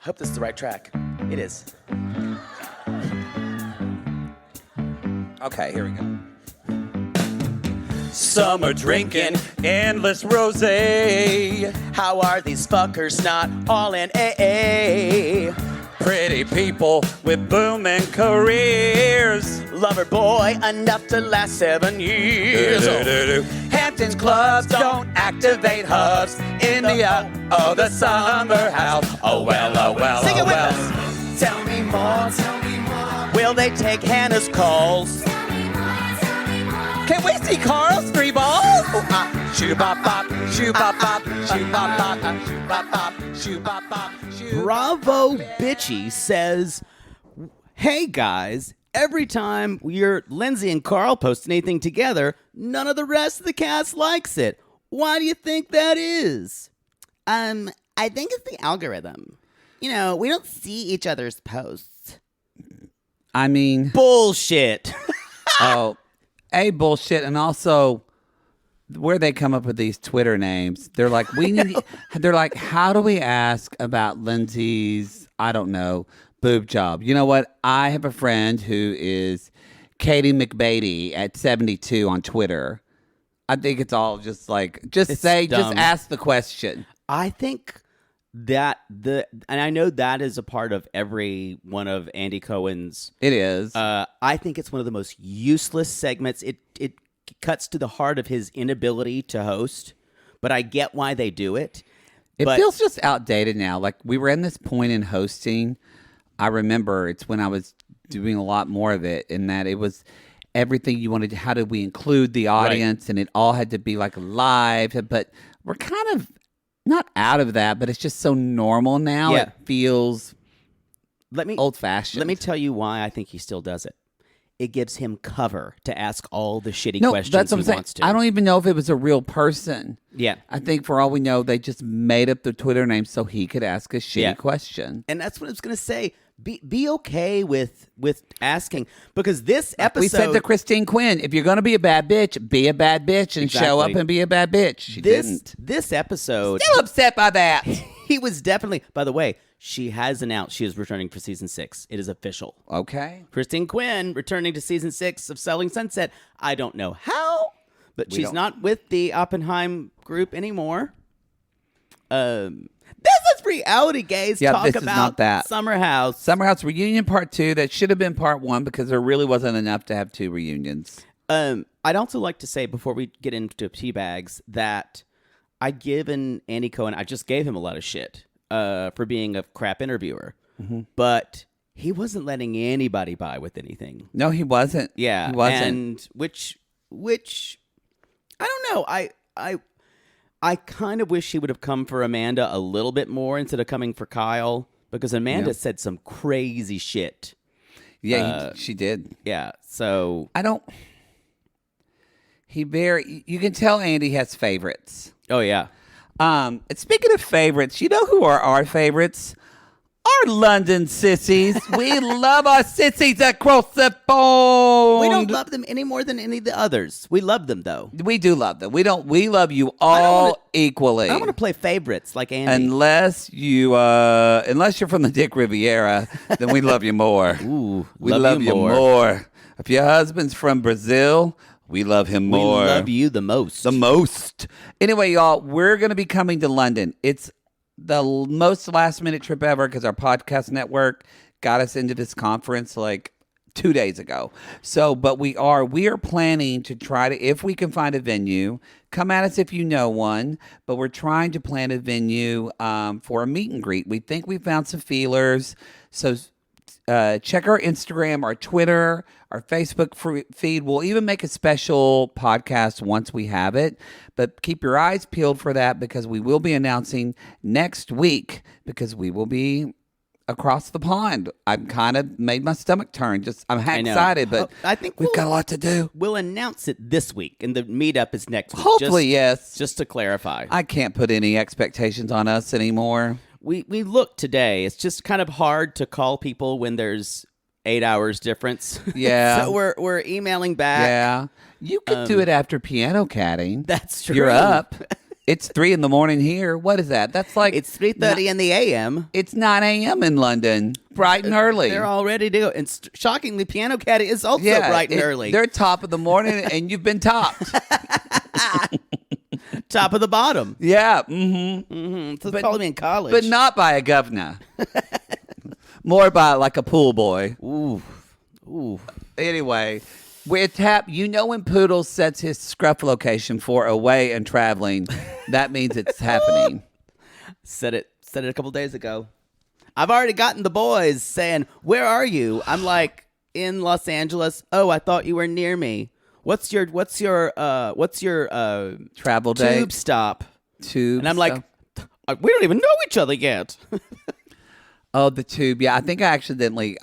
hope this is the right track. It is. Okay, here we go. Summer drinking, endless rosé. How are these fuckers not all in AA? Pretty people with booming careers. Lover boy enough to last 7 years. Hamptons clubs don't activate hubs in the summer house. Oh well, oh well, Sing it with us. Tell me more, tell me more. Will they take Hannah's calls? Can we see Carl's 3 balls? Shoo-bop-bop, shoo-bop-bop, shoo-bop-bop, shoo-bop-bop, shoo-bop-bop, shoo-bop-bop. Bravo Bitchy says, hey guys, every time Lindsay and Carl post anything together, none of the rest of the cast likes it. Why do you think that is? I think it's the algorithm. You know, we don't see each other's posts. I mean... Bullshit. Bullshit, and also where they come up with these Twitter names. They're like, they're like, how do we ask about Lindsay's, I don't know, boob job? You know what? I have a friend who is Katie McBeatty at 72 on Twitter. I think it's all just like, just ask the question. I think that and I know that is a part of every one of Andy Cohen's. It is. I think it's one of the most useless segments. It cuts to the heart of his inability to host, but I get why they do it. It feels just outdated now. Like we were in this point in hosting. I remember it's when I was doing a lot more of it, in that it was everything you wanted. How did we include the audience? Right. And it all had to be like live. But we're kind of not out of that, but it's just so normal now. Yeah. It feels old-fashioned. Let me tell you why I think he still does it. It gives him cover to ask all the shitty questions that's what he I'm saying. wants to. I don't even know if it was a real person. Yeah. I think for all we know, they just made up the Twitter name so he could ask a shitty question. And that's what I was going to say. Be okay with asking, because this episode... We said to Christine Quinn, if you're going to be a bad bitch, be a bad bitch and show up and be a bad bitch. She didn't. This episode... Still upset by that. He was definitely... By the way, she has announced she is returning for season 6. It is official. Okay. Christine Quinn returning to season 6 of Selling Sunset. I don't know how, but she's not with the Oppenheim group anymore. This is Reality Gaze. Yeah, talk this about is not that. Summer House. Summer House reunion part 2. That should have been part 1 because there really wasn't enough to have 2 reunions. I'd also like to say, before we get into tea bags, that I'd given Andy Cohen, I just gave him a lot of shit for being a crap interviewer. Mm-hmm. But he wasn't letting anybody by with anything. No, he wasn't. Yeah. He wasn't. And which I don't know. I kind of wish he would have come for Amanda a little bit more instead of coming for Kyle, because Amanda said some crazy shit. Yeah, she did. Yeah, so... You can tell Andy has favorites. Oh, yeah. And speaking of favorites, you know who are our favorites? Our London sissies. We love our sissies across the board. We don't love them any more than any of the others. We love them, though. We do love them. We love you all equally. I don't want to play favorites like Andy. Unless you're from the Dick Riviera, then we love you more. Ooh, we love you more. If your husband's from Brazil, we love him more. We love you the most. The most. Anyway, y'all, we're going to be coming to London. It's the most last-minute trip ever because our podcast network got us into this conference like 2 days ago. So, but we are planning to try to, if we can find a venue, come at us if you know one, but we're trying to plan a venue for a meet and greet. We think we found some feelers. So check our Instagram, our Twitter, our Facebook feed. We'll even make a special podcast once we have it. But keep your eyes peeled for that, because we will be announcing next week, because we will be across the pond. I've kind of made my stomach turn. I'm excited, but I think we've got a lot to do. We'll announce it this week, and the meetup is next week. Hopefully, yes. Just to clarify. I can't put any expectations on us anymore. We looked today. It's just kind of hard to call people when there's 8 hours difference. Yeah. So we're emailing back. Yeah. You could do it after piano catting. That's true. You're up. It's 3 a.m. here. What is that? That's like It's 3:30 in the a.m. It's 9 a.m. in London, bright and early. They're all ready to go. And shockingly, Piano Cat is also bright and early. They're top of the morning, and you've been topped. Top of the bottom. Yeah. Mm-hmm. So it's probably in college. But not by a governor. More by like a pool boy. Ooh. Anyway, we're you know when Poodle sets his scruff location for away and traveling, that means it's happening. Said it a couple days ago. I've already gotten the boys saying, "Where are you?" I'm like, in Los Angeles. Oh, I thought you were near me. What's your Travel date? tube stop? Tube And I'm like, we don't even know each other yet. Oh, the tube. Yeah, I think I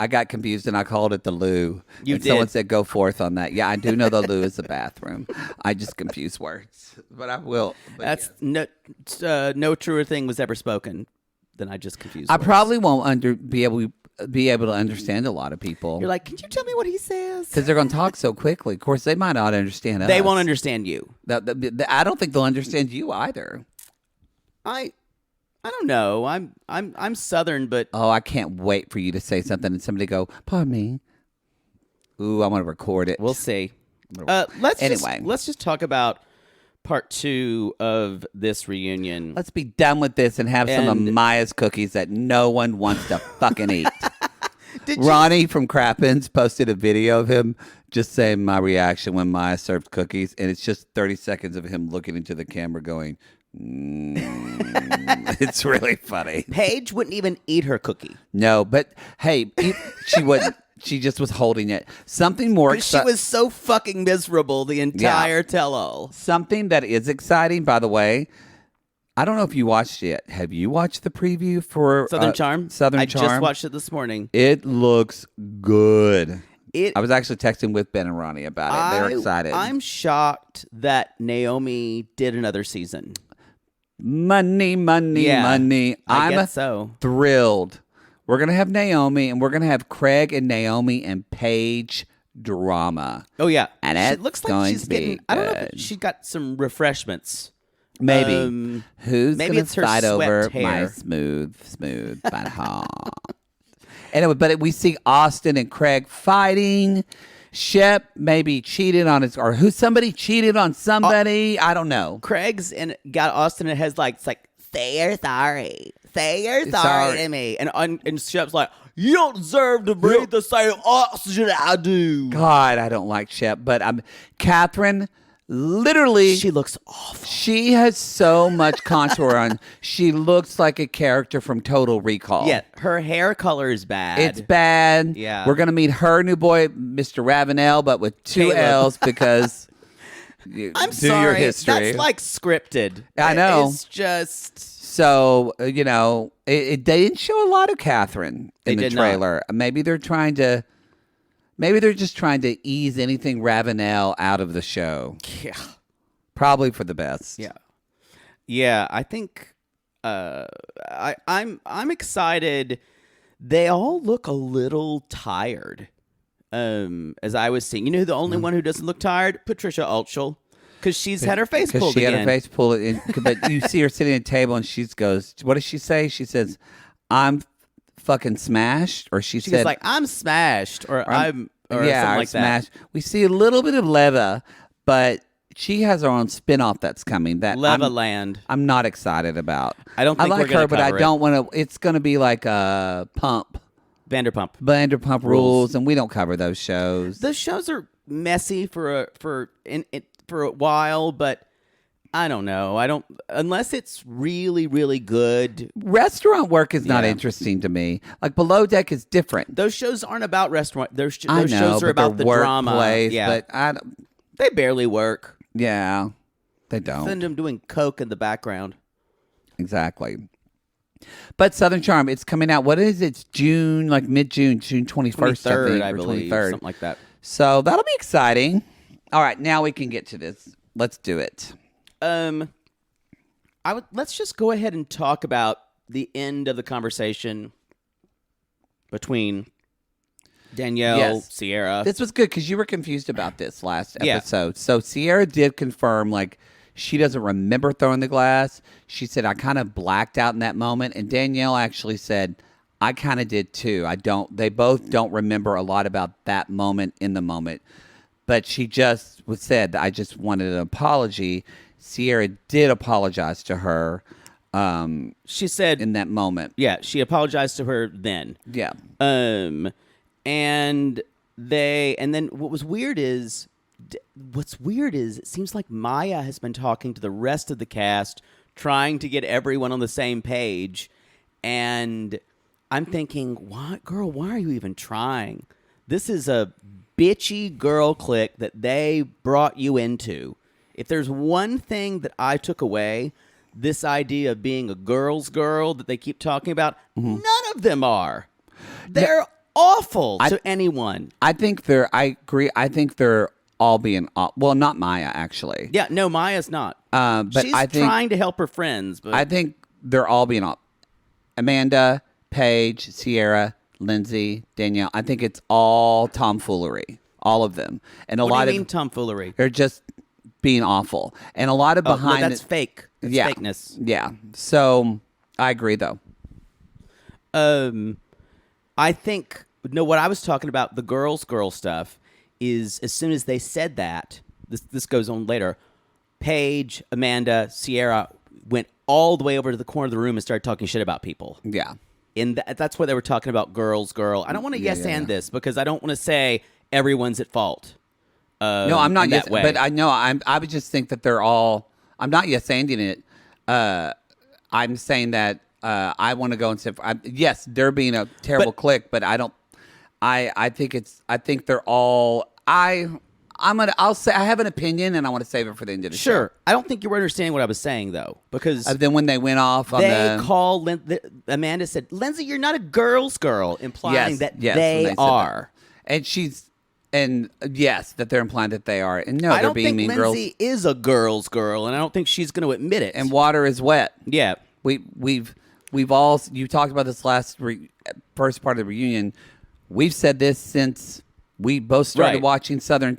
got confused and I called it the loo. You and did. Someone said, go forth on that. Yeah, I do know the loo is the bathroom. I just confuse words. But I will. But That's no truer thing was ever spoken than I just confused I words. probably won't be able to understand a lot of people. You're like, can you tell me what he says? Because they're going to talk so quickly. Of course, they might not understand us. They won't understand you. I don't think they'll understand you either. I don't know. I'm Southern, but Oh, I can't wait for you to say something and somebody go, pardon me. Ooh, I want to record it. we'll see. Anyway. Let's just talk about part 2 of this reunion. Let's be done with this and have some of And- Maya's cookies that no one wants to fucking eat. Did you- Ronnie from Crappens posted a video of him just saying my reaction when Maya served cookies, and it's just 30 seconds of him looking into the camera going, It's really funny. Paige wouldn't even eat her cookie. No, but hey, she wouldn't. She just was holding it. Something more She was so fucking miserable the entire tell-all. Something that is exciting, by the way. I don't know if you watched it yet. Have you watched the preview for Southern Charm? Southern Charm? I just watched it this morning. It looks good. I was actually texting with Ben and Ronnie about it. They're excited. I'm shocked that Naomi did another season. Money, money, Yeah, money. I I'm guess so. thrilled. We're going to have Naomi, and we're going to have Craig and Naomi and Paige drama. Oh yeah, And it it's looks like going she's to be getting. I don't know if good. she got some refreshments. Maybe. Who's maybe going it's to her fight over swept hair. my smooth but hot? Anyway, but we see Austin and Craig fighting. Shep maybe cheated on somebody cheated on somebody. I don't know. Craig's and got Austin and has like it's like say you're sorry Sorry. to me, and Shep's like you don't deserve to breathe the same oxygen I do. God, I don't like Shep, but Catherine. Literally, She looks awful. she has so much contour on. She looks like a character from Total Recall. Yeah, her hair color is bad. It's bad. Yeah. We're going to meet her new boy, Mr. Ravenel, but with 2 Caleb. L's because I'm do sorry. your history. That's like scripted. I know. It's just. So, they didn't show a lot of Catherine in the did not. trailer. Maybe they're just trying to ease anything Ravenel out of the show. Yeah. Probably for the best. Yeah, I think I'm excited. They all look a little tired. As I was seeing, who the only one who doesn't look tired? Patricia Altschul, because she's had her face pulled she again. had her face pulled. But you see her sitting at a table and she goes, what does she say? She says, I'm fucking smashed. Or she She said, was like, "I'm smashed," or something like smashed. We see a little bit of Leva, but she has her own spinoff that's coming. That that. Leva Land. I'm not excited about. I don't think I like we're gonna her, but I cover it. don't want to. It's going to be like a Vanderpump. Vanderpump Rules, and we don't cover those shows. Those shows are messy for a while, but I don't know. I don't unless it's really, really good. Restaurant work is not Yeah. interesting to me. Like Below Deck is different. Those shows aren't about restaurant. Those I shows know, are but about they're the drama. workplace, Yeah, but I don't. they barely work. Yeah, they don't. Send them doing coke in the background. Exactly. But Southern Charm, it's coming out. What is it? It's June, like mid-June, June 21st, 23rd, I I think, or believe, 23rd. something like that. So that'll be exciting. All right, now we can get to this. Let's do it. Let's just go ahead and talk about the end of the conversation between Danielle, Yes. Sierra. This was good because you were confused about this last Yeah. episode. So Sierra did confirm, like, She doesn't remember throwing the glass. She said, I kind of blacked out in that moment. And Danielle actually said, I kind of did too. They both don't remember a lot about that moment in the moment. But she just said, I just wanted an apology. Sierra did apologize to her. She said in that moment. Yeah, she apologized to her then. Yeah. And then what's weird is it seems like Maya has been talking to the rest of the cast, trying to get everyone on the same page. And I'm thinking, why are you even trying? This is a bitchy girl clique that they brought you into. If there's one thing that I took away, this idea of being a girl's girl that they keep talking about, none of them are. They're awful to anyone. I agree. I think they're all being, well, not Maya, actually. Yeah, no, Maya's not. But She's I think, trying to help her friends. But I think they're all being Amanda, Paige, Sierra, Lindsay, Danielle. I think it's all tomfoolery. All of them. And a what lot do you mean of tomfoolery? They're just being awful. And a lot of behind no, that's fake. That's fakeness. Yeah. So I agree though. I think what I was talking about, the girl stuff, is as soon as they said that, this goes on later, Paige, Amanda, Sierra went all the way over to the corner of the room and started talking shit about people. Yeah. And that's what they were talking about, girl. I don't want to and this because I don't want to say everyone's at fault. No, I'm not that way. But I know I would just think that they're all. I'm not yes-anding it. I'm saying that I want to go and say yes, they're being a terrible clique, but I don't. I think they're all. I'll say I have an opinion and I want to save it for the end of the show. Sure. I don't think you were understanding what I was saying though, because then when they went off on Amanda said, "Lindsay, you're not a girl's girl," implying that yes, they are. And yes, that they're implying that they are. And no, I they're don't being think mean Lindsay girls. is a girl's girl, and I don't think she's going to admit it. And water is wet. Yeah, we've all, you talked about this last first part of the reunion. We've said this since we both started watching Summer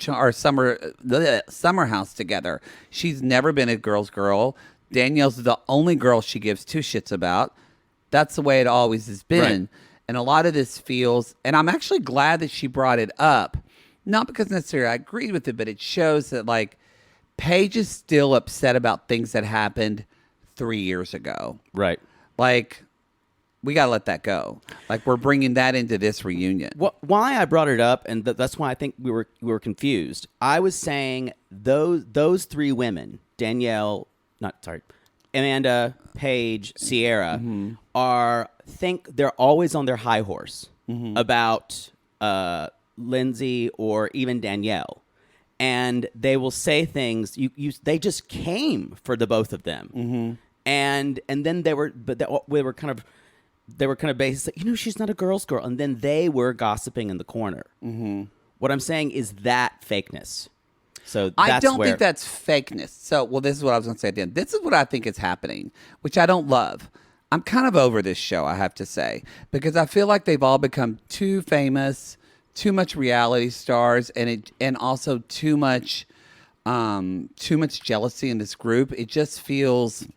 House together. She's never been a girl's girl. Danielle's the only girl she gives two shits about. That's the way it always has been. Right. And a lot of this feels, and I'm actually glad that she brought it up. Not because necessarily I agreed with it, but it shows that, like, Paige is still upset about things that happened 3 years ago. right. Like, we got to let that go. Like, we're bringing that into this reunion. Why I brought it up, and that's why I think we were confused. I was saying those three women, Amanda, Paige, Sierra, they're always on their high horse about Lindsay or even Danielle, and they will say things. They just came for the both of them, and then they were kind of basically, she's not a girl's girl, and then they were gossiping in the corner. What I'm saying is that fakeness. So I don't think that's fakeness. So, this is what I was going to say at the end. This is what I think is happening, which I don't love. I'm kind of over this show, I have to say, because I feel like they've all become too famous, too much reality stars, and also too much jealousy in this group. It just feels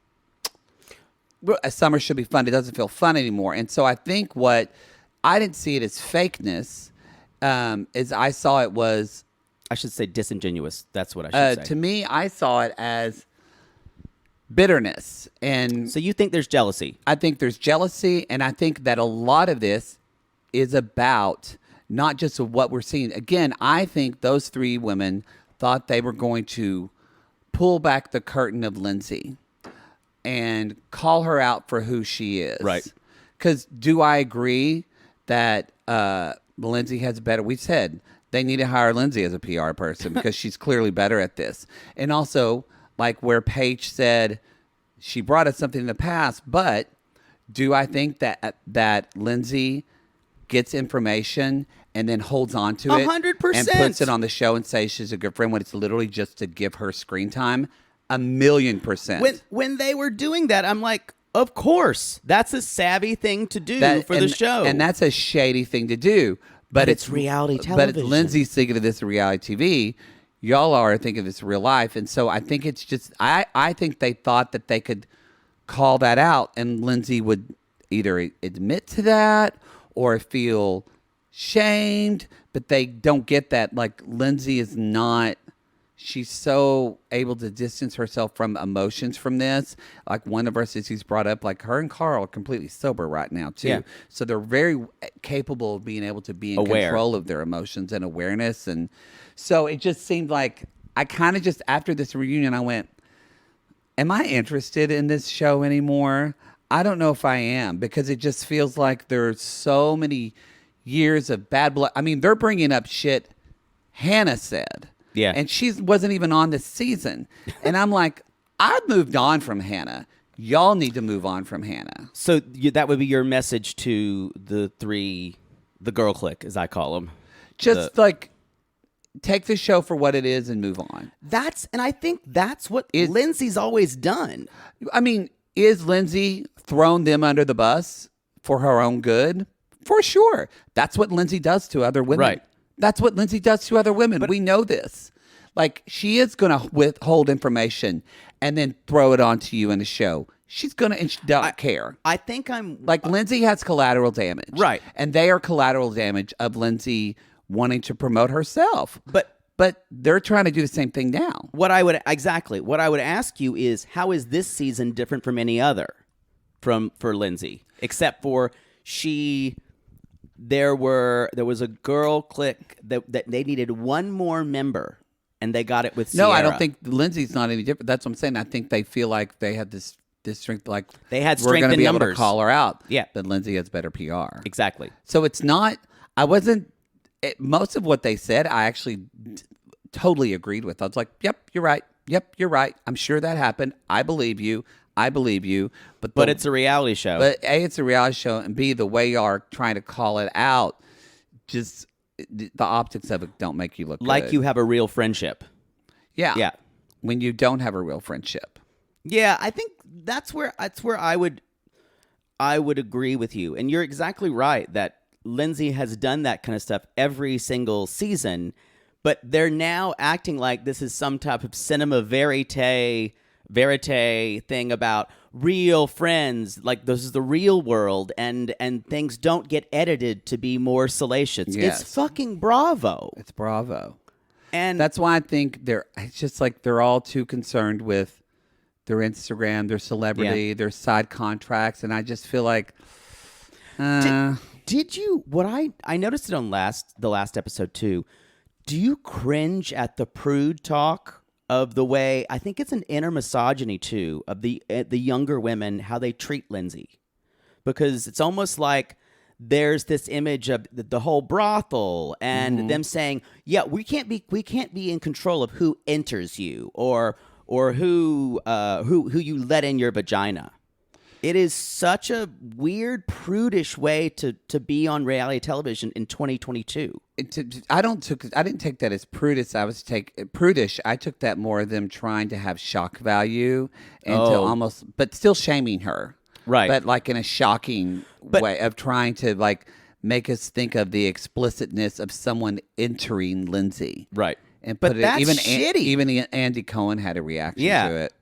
summer should be fun. It doesn't feel fun anymore. And so I think what I didn't see it as fakeness, is I saw it was, I should say disingenuous. That's what I should say. To me, I saw it as bitterness. And so you think there's jealousy? I think there's jealousy, and I think that a lot of this is about not just what we're seeing. Again, I think those three women thought they were going to pull back the curtain of Lindsay and call her out for who she is. Right. Because do I agree that Lindsay has better... We've said they need to hire Lindsay as a PR person because she's clearly better at this. And also, like where Paige said she brought us something in the past, but do I think that Lindsay gets information and then holds on to it 100%. and puts it on the show and says she's a good friend when it's literally just to give her screen time? 1,000,000%. When they were doing that, I'm like, of course, that's a savvy thing to do for the show, and that's a shady thing to do. But it's reality television. But Lindsay's thinking of this reality TV. y'all are thinking it's real life. And so I think it's just, I think they thought that they could call that out and Lindsay would either admit to that or feel shamed, but they don't get that. Like, Lindsay is not, she's so able to distance herself from emotions from this. Like, one of our sissies brought up, like, her and Carl are completely sober right now too. Yeah. So they're very capable of being able to be in Aware. control of their emotions and awareness. And so it just seemed like, I kind of just, after this reunion, I went, am I interested in this show anymore? I don't know if I am, because it just feels like there's so many years of bad blood. I mean, they're bringing up shit Hannah said. Yeah. And she wasn't even on this season. And I'm like, I've moved on from Hannah. Y'all need to move on from Hannah. So that would be your message to the girl clique, as I call them. Just like, take the show for what it is and move on. And I think that's what Lindsay's always done. I mean, is Lindsay thrown them under the bus for her own good? For sure. That's what Lindsay does to other women. Right. That's what Lindsay does to other women. We know this. Like, she is going to withhold information and then throw it onto you in the show. She's going to, and she don't care. I think I'm... Like, Lindsay has collateral damage. Right. And they are collateral damage of Lindsay wanting to promote herself. But they're trying to do the same thing now. What I would ask you is, how is this season different from any other for Lindsay? Except for there was a girl clique that they needed one more member, and they got it with Sierra. No, I don't think Lindsay's not any different. That's what I'm saying. I think they feel like they had this strength, like they had we're strength going to in be able numbers. to call her out. Yeah. But Lindsay has better PR. Exactly. So it's not. I wasn't. Most of what they said, I actually totally agreed with. I was like, "Yep, you're right. Yep, you're right. I'm sure that happened. I believe you. I believe you." But it's a reality show. But A, it's a reality show, and B, the way you are trying to call it out, just the optics of it don't make you look like good. you have a real friendship. Yeah. Yeah. When you don't have a real friendship. Yeah, I think that's where I would agree with you. And you're exactly right that Lindsay has done that kind of stuff every single season, but they're now acting like this is some type of cinema verite thing about real friends, like this is the real world, and things don't get edited to be more salacious. Yes. It's fucking Bravo. It's Bravo. And That's why I think it's just like they're all too concerned with their Instagram, their celebrity, their side contracts, and I just feel like Did you? What I noticed it on the last episode too. Do you cringe at the prude talk of the way, I think it's an inner misogyny too, of the younger women, how they treat Lindsay, because it's almost like there's this image of the whole brothel and them saying, yeah, we can't be in control of who enters you or who you let in your vagina. It is such a weird, prudish way to be on reality television in 2022. I didn't take that as prudish. Prudish. I took that more of them trying to have shock value and to almost, but still shaming her, Right. But like in a shocking way of trying to like make us think of the explicitness of someone entering Lindsay, Right. And But put it, that's even shitty. Even Andy Cohen had a reaction to it.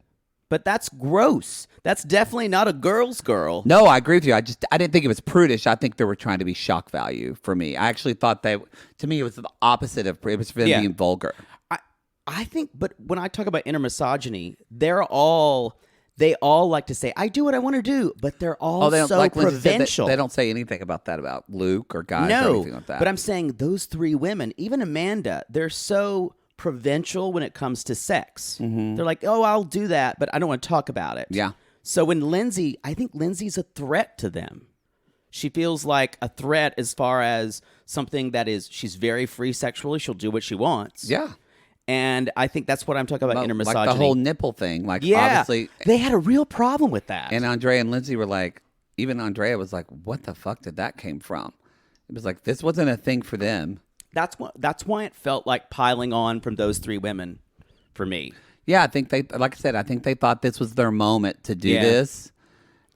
But that's gross. That's definitely not a girl's girl. No, I agree with you. I didn't think it was prudish. I think they were trying to be shock value for me. I actually thought to me, it was the opposite of, it was for them being vulgar. I think, but when I talk about inner misogyny, they all like to say, I do what I want to do, but they're all they don't, so like Lindsay said, provincial. they don't say anything about that about Luke or guys or No, anything like that. but I'm saying those three women, even Amanda, they're so provincial when it comes to sex. They're like, oh, I'll do that, but I don't want to talk about it. Yeah. So when I think Lindsay's a threat to them. She feels like a threat as far as something that is, she's very free sexually. She'll do what she wants. Yeah. And I think that's what I'm talking about, inner misogyny. Like the whole nipple thing. Like, yeah, obviously. they had a real problem with that. And Andrea and Lindsay were like, even Andrea was like, what the fuck did that came from? It was like, this wasn't a thing for them. That's why it felt like piling on from those three women for me. Yeah, I think like I said, I think they thought this was their moment to do this.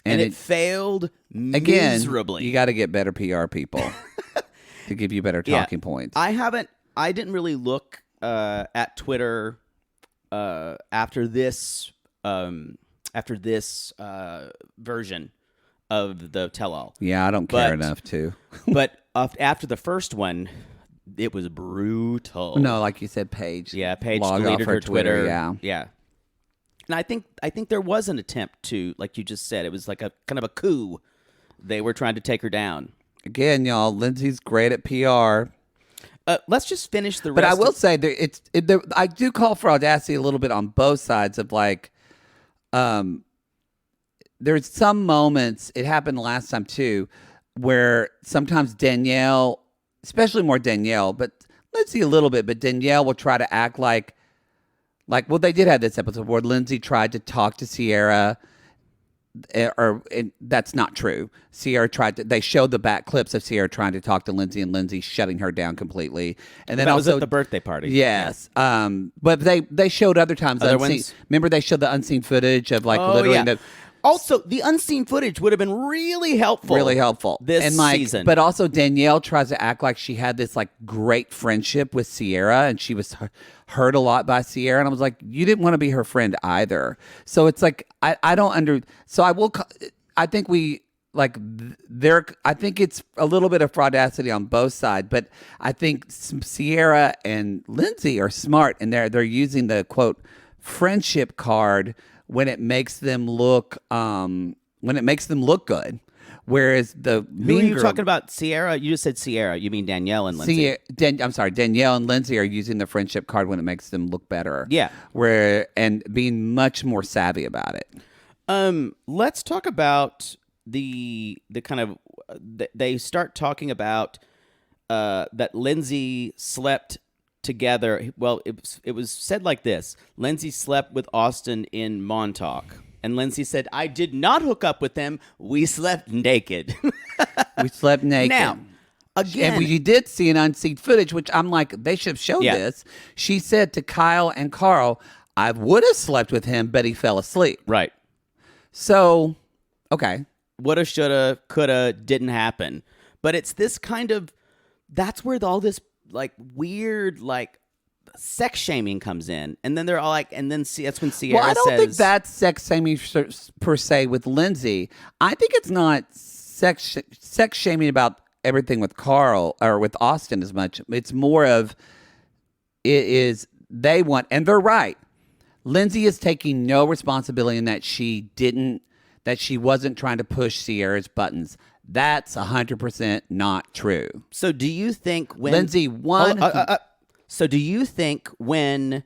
And it failed again, miserably. You got to get better PR people to give you better talking points. I didn't really look at Twitter after this version of the tell-all. Yeah, I don't care enough to. But after the first one, it was brutal. No, like you said, Paige. Yeah, Paige logged deleted off her Twitter. Yeah. And I think there was an attempt to, like you just said, it was like a kind of a coup. They were trying to take her down. Again, y'all, Lindsay's great at PR. Let's just finish the rest. But I will say, I do call for audacity a little bit on both sides of like, there's some moments, it happened last time too, where sometimes Danielle, especially more Danielle, but Lindsay a little bit, but Danielle will try to act like, well, they did have this episode where Lindsay tried to talk to Sierra, and that's not true. They showed the back clips of Sierra trying to talk to Lindsay and Lindsay shutting her down completely. And then that also was at the birthday party. Yes. Yeah. But they showed other times. Other unseen. ones? Remember they showed the unseen footage of like literally Also, the unseen footage would have been really helpful. Really helpful. This season. But also Danielle tries to act like she had this like great friendship with Sierra and she was hurt a lot by Sierra. And I was like, you didn't want to be her friend either. So it's like, I don't so I think we like I think it's a little bit of fraudacity on both sides, but I think Sierra and Lindsay are smart and they're using the quote friendship card when it makes them look good. Whereas the Who are you talking about? Sierra? You just said Sierra. You mean Danielle and Lindsay? I'm sorry. Danielle and Lindsay are using the friendship card when it makes them look better. Yeah. And being much more savvy about it. Let's talk about the kind of they start talking about that Lindsay slept together. Well, it was said like this: Lindsay slept with Austin in Montauk, and Lindsay said, "I did not hook up with them. We slept naked." We slept naked. Now, again, and we did see an unseen footage, which I'm like, they should have showed this. She said to Kyle and Carl, "I would have slept with him, but he fell asleep." Right. So, okay. Woulda, shoulda, coulda, didn't happen. But it's this kind of, that's where all this like weird like sex shaming comes in, and then they're all like, and then that's when Sierra says, "Well, I don't think that's sex shaming per se with Lindsay. I think it's not sex shaming about everything with Carl or with Austin as much. It's more of it is they want, and they're right. Lindsay is taking no responsibility in that she wasn't trying to push Sierra's buttons." That's 100% not true. So do you think when Lindsay won? So do you think when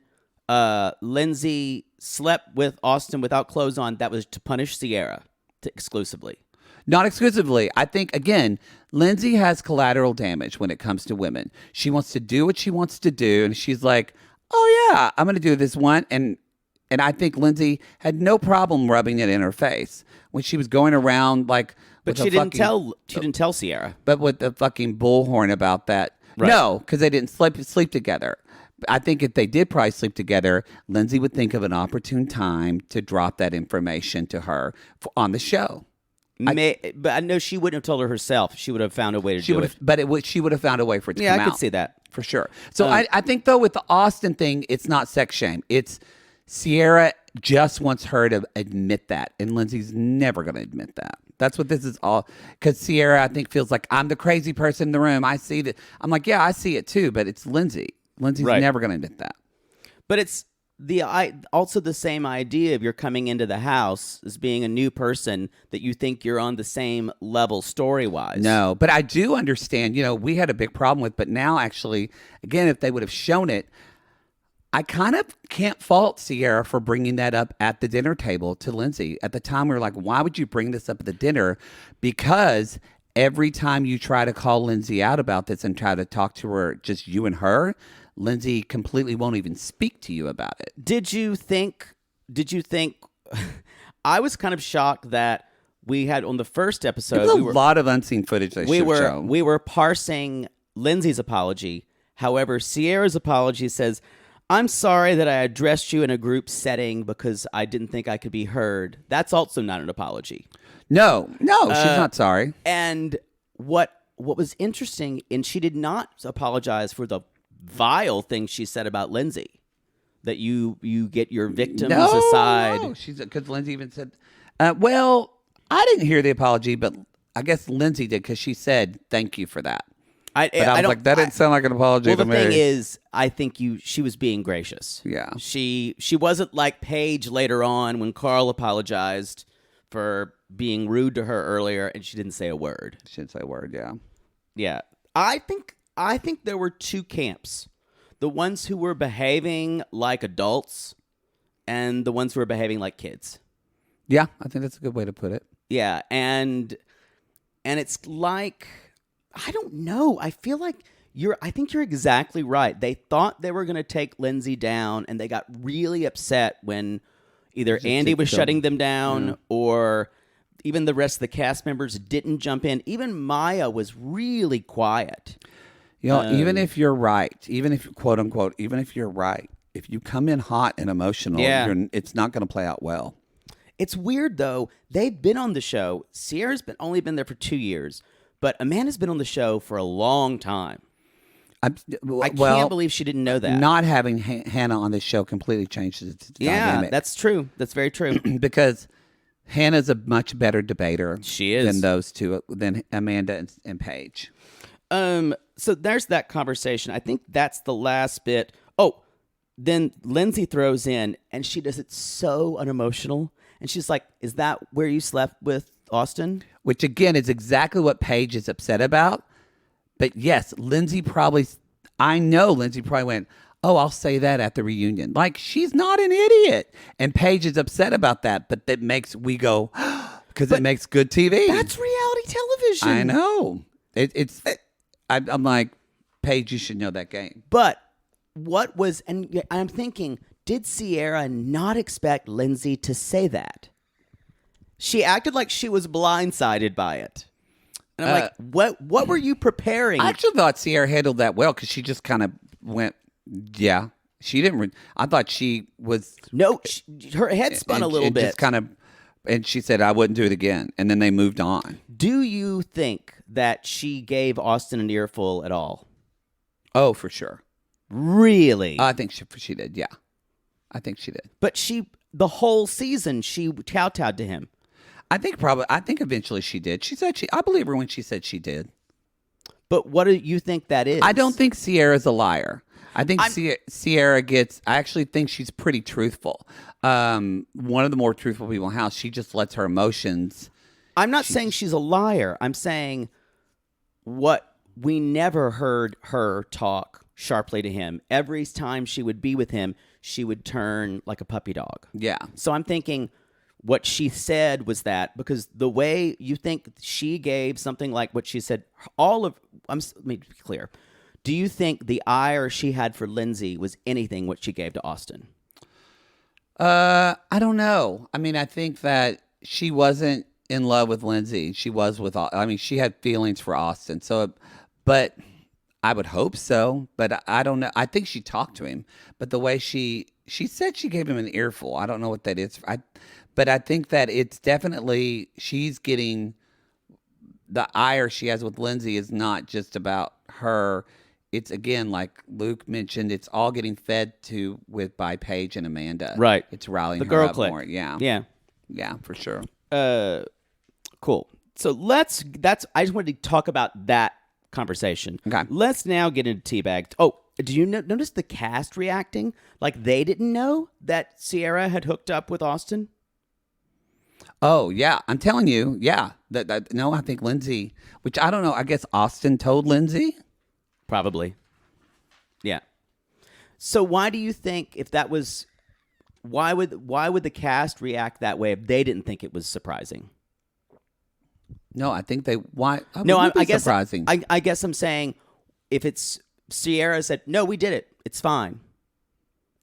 Lindsay slept with Austin without clothes on, that was to punish Sierra exclusively? Not exclusively. I think, again, Lindsay has collateral damage when it comes to women. She wants to do what she wants to do, and she's like, "Oh yeah, I'm going to do this one." And I think Lindsay had no problem rubbing it in her face when she was going around like. But she didn't tell Sierra. But with the fucking bullhorn about that. Right. No, because they didn't sleep together. I think if they did probably sleep together, Lindsay would think of an opportune time to drop that information to her on the show. But I know she wouldn't have told her herself. She would have found a way to do it. But she would have found a way for it to come out. Yeah, I could see that. For sure. So I think, though, with the Austin thing, it's not sex shame. It's Sierra just wants her to admit that. And Lindsay's never going to admit that. That's what this is all. Because Sierra, I think, feels like I'm the crazy person in the room. I see that. I'm like, yeah, I see it too. But it's Lindsay. Lindsay's never going to admit that. But it's also the same idea of you're coming into the house as being a new person that you think you're on the same level story-wise. No, but I do understand. We had a big problem with, but now actually, again, if they would have shown it, I kind of can't fault Sierra for bringing that up at the dinner table to Lindsay. At the time, we were like, why would you bring this up at the dinner? Because every time you try to call Lindsay out about this and try to talk to her, just you and her, Lindsay completely won't even speak to you about it. Did you think, I was kind of shocked that we had on the first episode. There's a lot of unseen footage they should have shown. We were parsing Lindsay's apology. However, Sierra's apology says, "I'm sorry that I addressed you in a group setting because I didn't think I could be heard." That's also not an apology. No, she's not sorry. And what was interesting, and she did not apologize for the vile things she said about Lindsay. That you get your victims aside. No, because Lindsay even said, well, I didn't hear the apology, but I guess Lindsay did because she said, thank you for that. But I was like, that didn't sound like an apology to me. Well, the thing is, I think she was being gracious. Yeah. She wasn't like Paige later on when Carl apologized for being rude to her earlier, and she didn't say a word. She didn't say a word, yeah. Yeah. I think there were two camps. The ones who were behaving like adults and the ones who were behaving like kids. Yeah, I think that's a good way to put it. Yeah, and it's like, I don't know. I feel like I think you're exactly right. They thought they were going to take Lindsay down, and they got really upset when either Andy was shutting them down or even the rest of the cast members didn't jump in. Even Maya was really quiet. You know, even if you're right, even if, quote unquote, even if you're right, if you come in hot and emotional, it's not going to play out well. It's weird, though. They've been on the show. Sierra's only been there for 2 years, but Amanda's been on the show for a long time. I can't believe she didn't know that. Not having Hannah on this show completely changes its dynamic. Yeah, that's true. That's very true. Because Hannah's a much better debater. She is. Than those two, than Amanda and Paige. So there's that conversation. I think that's the last bit. Oh, then Lindsay throws in, and she does it so unemotional. And she's like, is that where you slept with Austin? Which, again, is exactly what Paige is upset about. But, yes, I know Lindsay probably went, oh, I'll say that at the reunion. Like, she's not an idiot. And Paige is upset about that. But that makes we go, because it makes good TV. That's reality television. I know. I'm like, Paige, you should know that game. But what was, and I'm thinking, did Sierra not expect Lindsay to say that? She acted like she was blindsided by it. And I'm like, what were you preparing? I actually thought Sierra handled that well because she just kind of went, yeah. She didn't, I thought she was. No, her head spun a little bit. Just kind of, and she said, I wouldn't do it again. And then they moved on. Do you think that she gave Austin an earful at all? Oh, for sure. Really? I think she did, yeah. I think she did. But the whole season, she kowtowed to him. I think eventually she did. She said I believe her when she said she did. But what do you think that is? I don't think Sierra's a liar. I think Sierra I actually think she's pretty truthful. One of the more truthful people in the house. She just lets her emotions. I'm not saying she's a liar. I'm saying we never heard her talk sharply to him. Every time she would be with him, she would turn like a puppy dog. Yeah. So I'm thinking what she said was because the way you think she gave something like what she said, let me be clear. Do you think the ire she had for Lindsay was anything what she gave to Austin? I don't know. I mean, I think that she wasn't in love with Lindsay. She was she had feelings for Austin. So, but I would hope so. But I don't know. I think she talked to him. But the way she said she gave him an earful. I don't know what that is. But I think that it's definitely, she's getting, the ire she has with Lindsay is not just about her. It's, again, like Luke mentioned, it's all getting fed by Paige and Amanda. Right. It's rallying the her girl up clique. more. Yeah. Yeah. Yeah, for sure. Cool. So I just wanted to talk about that conversation. Okay. Let's now get into Teabag. Oh, did you notice the cast reacting? Like they didn't know that Sierra had hooked up with Austin? Oh, yeah. I'm telling you. Yeah. No, I think Lindsay, which I don't know. I guess Austin told Lindsay. Probably. Yeah. So why do you think if that was, why would the cast react that way if they didn't think it was surprising? No, I think why? I guess surprising. I guess I'm saying if it's Sierra said, no, we did it. It's fine.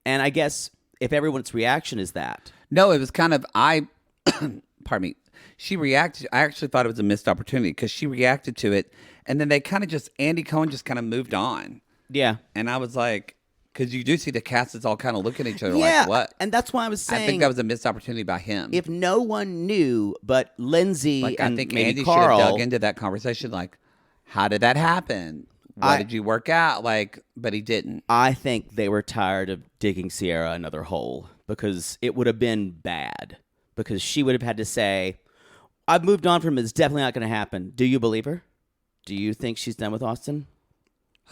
And I guess if everyone's reaction is that. No, it was kind of, pardon me. She reacted. I actually thought it was a missed opportunity because she reacted to it. And then they kind of Andy Cohen just kind of moved on. Yeah. And I was like, because you do see the cast is all kind of looking at each other like, what? And that's why I was saying. I think that was a missed opportunity by him. If no one knew but Lindsay and I think maybe Andy Carl. should have dug into that conversation. Like, how did that happen? what did you work out? Like, but he didn't. I think they were tired of digging Sierra another hole because it would have been bad. Because she would have had to say, I've moved on from him. It's definitely not going to happen. Do you believe her? Do you think she's done with Austin?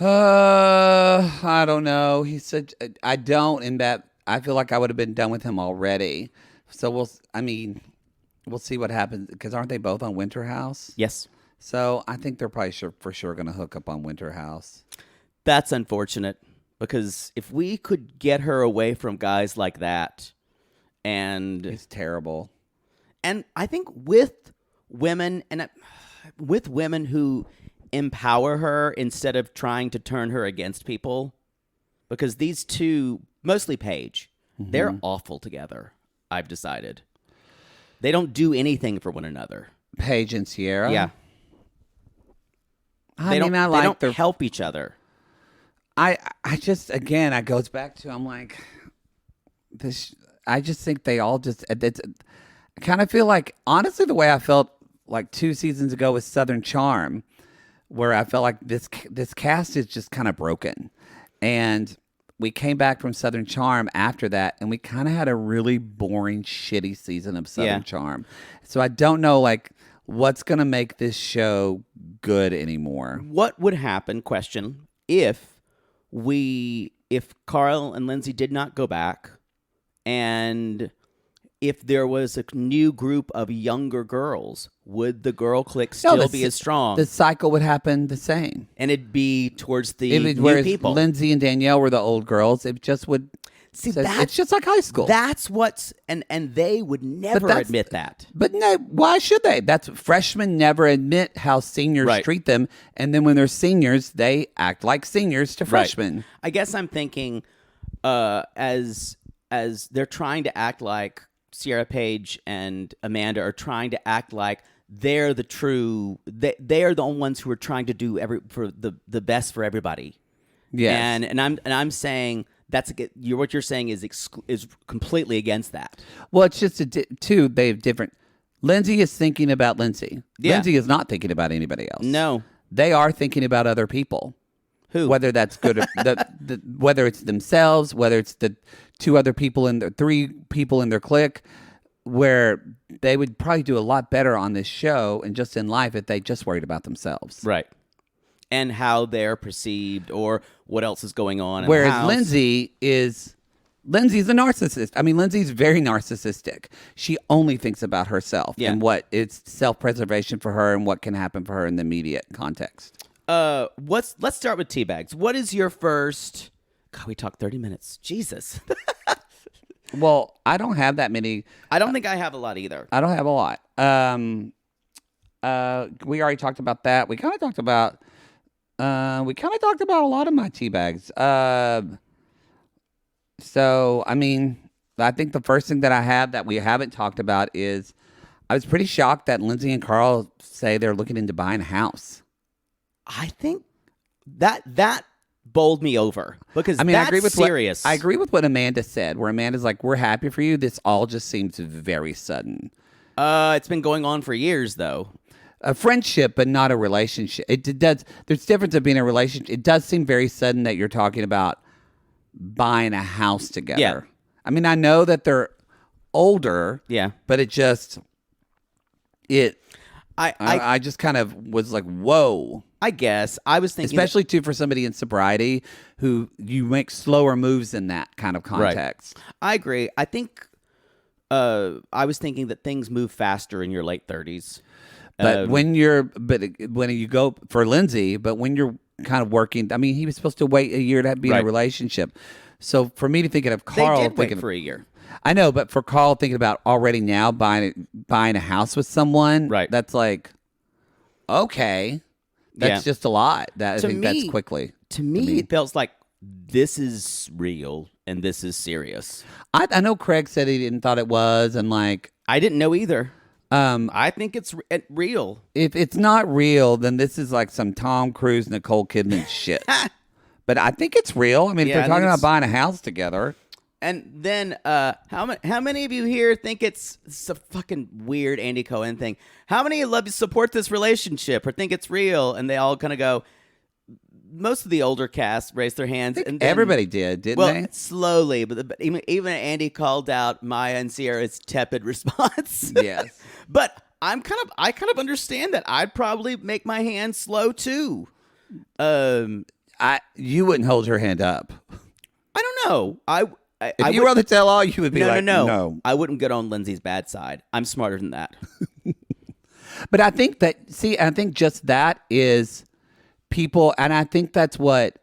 I don't know. He said, I don't, in that I feel like I would have been done with him already. So we'll see what happens. Because aren't they both on Winter House? Yes. So I think they're probably for sure going to hook up on Winter House. That's unfortunate. Because if we could get her away from guys like that, and it's terrible. And I think with women who empower her instead of trying to turn her against people, because these two, mostly Paige, they're awful together. I've decided they don't do anything for one another. Paige and Sierra. Yeah, they don't help each other. I just, again, it goes back to, I'm like, this. I just think they all just. I kind of feel like, honestly, the way I felt like 2 seasons ago with Southern Charm, where I felt like this cast is just kind of broken, and we came back from Southern Charm after that, and we kind of had a really boring, shitty season of Southern Charm. So I don't know, like, what's gonna make this show good anymore. What would happen? Question: if Carl and Lindsay did not go back, and if there was a new group of younger girls, would the girl clique still be as strong? The cycle would happen the same. And it'd be towards the new whereas people. Lindsay and Danielle were the old girls. It just would... See, it's just like high school. That's what's... And they would never admit that. But no, why should they? Freshmen never admit how seniors treat them. And then when they're seniors, they act like seniors to freshmen. Right. I guess I'm thinking as they're trying to act like Sierra Paige and Amanda are trying to act like they're the true. They are the only ones who are trying to do the best for everybody. Yes. And I'm saying what you're saying is completely against that. Well, it's just they have different. Lindsay is thinking about Lindsay. Yeah. Lindsay is not thinking about anybody else. No, they are thinking about other people. Who? Whether that's good, or whether it's themselves, whether it's the 2 other people in the 3 people in their clique, where they would probably do a lot better on this show and just in life if they just worried about themselves. Right. And how they're perceived or what else is going on. Whereas Lindsay's a narcissist. I mean, Lindsay's very narcissistic. She only thinks about herself and what it's self-preservation for her and what can happen for her in the immediate context. Let's start with teabags. What is your first? God, we talked 30 minutes. Jesus. Well, I don't have that many. I don't think I have a lot either. I don't have a lot. We already talked about that. We kind of talked about a lot of my teabags. So I mean, I think the first thing that I have that we haven't talked about is I was pretty shocked that Lindsay and Carl say they're looking into buying a house. I think that bowled me over because I agree with serious. I agree with what Amanda said, where Amanda's like, "We're happy for you. This all just seems very sudden." It's been going on for years, though. A friendship, but not a relationship. It does. There's a difference of being a relationship. It does seem very sudden that you're talking about buying a house together. Yeah. I mean, I know that they're older. Yeah. But it just I just kind of was like, whoa. I guess I was thinking, especially too for somebody in sobriety who you make slower moves in that kind of context. Right. I agree. I think I was thinking that things move faster in your late 30s. But when you go for Lindsay, but when you're kind of working, I mean, he was supposed to wait a year to be in a relationship. So for me to think of Carl, they did wait for a year. I know, but for Carl thinking about already now buying a house with someone, right? That's like, okay, that's just a lot. That's quickly. To me, it feels like this is real and this is serious. I know Craig said he didn't thought it was, and like I didn't know either. I think it's real. If it's not real, then this is like some Tom Cruise, Nicole Kidman shit. But I think it's real. I mean, if they're talking about buying a house together. And then, how many of you here think it's a fucking weird Andy Cohen thing? How many of you support this relationship or think it's real? And they all kind of go, most of the older cast raised their hands, and then, Everybody did, didn't they? slowly. But even Andy called out Maya and Sierra's tepid response. Yes. But I kind of understand that. I'd probably make my hand slow too. You wouldn't hold your hand up. I don't know. If you were on the tell-all, you would be no. I wouldn't get on Lindsay's bad side. I'm smarter than that. But I think just that is people, and I think that's what,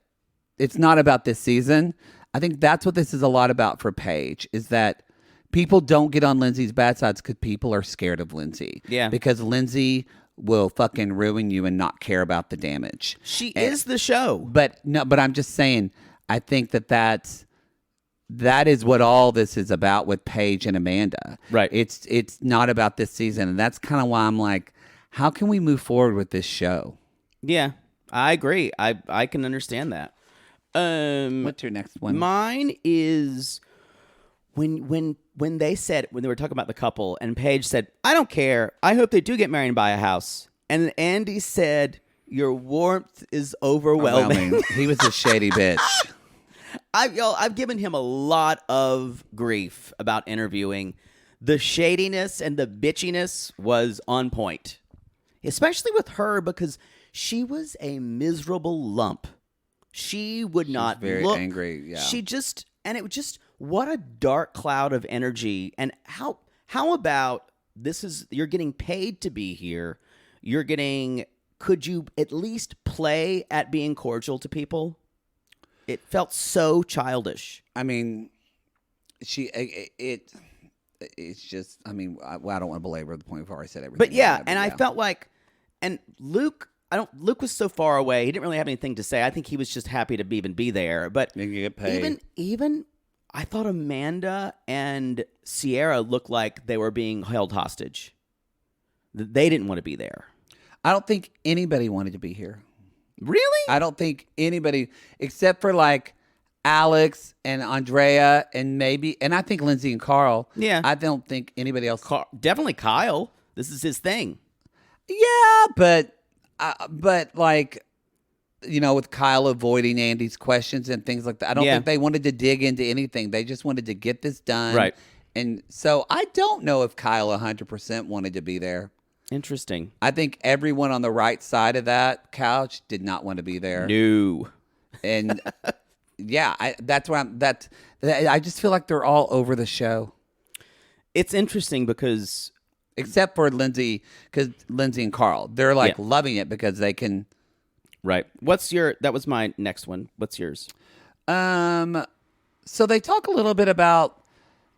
it's not about this season. I think that's what this is a lot about for Paige, is that people don't get on Lindsay's bad sides because people are scared of Lindsay. Yeah. Because Lindsay will fucking ruin you and not care about the damage. She is the show. But I'm just saying, I think that is what all this is about with Paige and Amanda. Right. It's not about this season. And that's kind of why I'm like, how can we move forward with this show? Yeah, I agree. I can understand that. What's your next one? Mine is when they were talking about the couple, and Paige said, "I don't care. I hope they do get married and buy a house." And Andy said, "Your warmth is overwhelming." He was a shady bitch. I've given him a lot of grief about interviewing. The shadiness and the bitchiness was on point, especially with her, because she was a miserable lump. She would not very look angry. Yeah. And it was just, what a dark cloud of energy. And how about you're getting paid to be here. Could you at least play at being cordial to people? It felt so childish. I mean, it's just, I mean, I don't want to belabor the point before I said everything. But yeah, I felt like, and Luke was so far away. He didn't really have anything to say. I think he was just happy to even be there. But you get paid. Even I thought Amanda and Sierra looked like they were being held hostage. They didn't want to be there. I don't think anybody wanted to be here. Really? I don't think anybody, except for like Alex and Andrea and I think Lindsay and Carl. Yeah. I don't think anybody else. Definitely Kyle. This is his thing. Yeah, but like, you know, with Kyle avoiding Andy's questions and things like that, I don't think they wanted to dig into anything. They just wanted to get this done. Right. And so I don't know if Kyle 100% wanted to be there. Interesting. I think everyone on the right side of that couch did not want to be there. No. And yeah, I just feel like they're all over the show. It's interesting because, except for Lindsay and Carl, they're like loving it because they can. Right. That was my next one. What's yours? So they talk a little bit about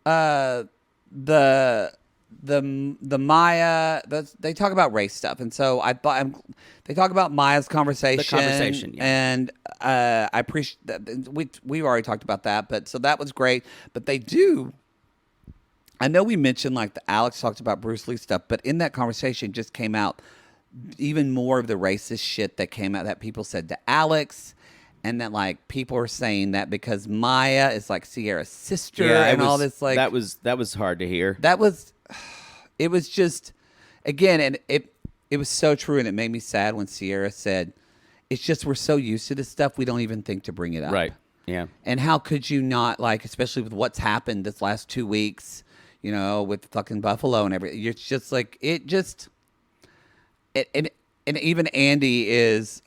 the Maya. They talk about race stuff, and so they talk about Maya's conversation. The conversation, yeah. And I appreciate that. We've already talked about that, but so that was great. But they do. I know we mentioned like Alex talked about Bruce Lee stuff, but in that conversation just came out even more of the racist shit that came out that people said to Alex. And that like people are saying that because Maya is like Sierra's sister all this like that was hard to hear. It was just, again, and it was so true, and it made me sad when Sierra said, "It's just we're so used to this stuff we don't even think to bring it up." Right. Yeah. And how could you not, like, especially with what's happened this last 2 weeks, you know, with fucking Buffalo and everything. You're just like and even Andy is.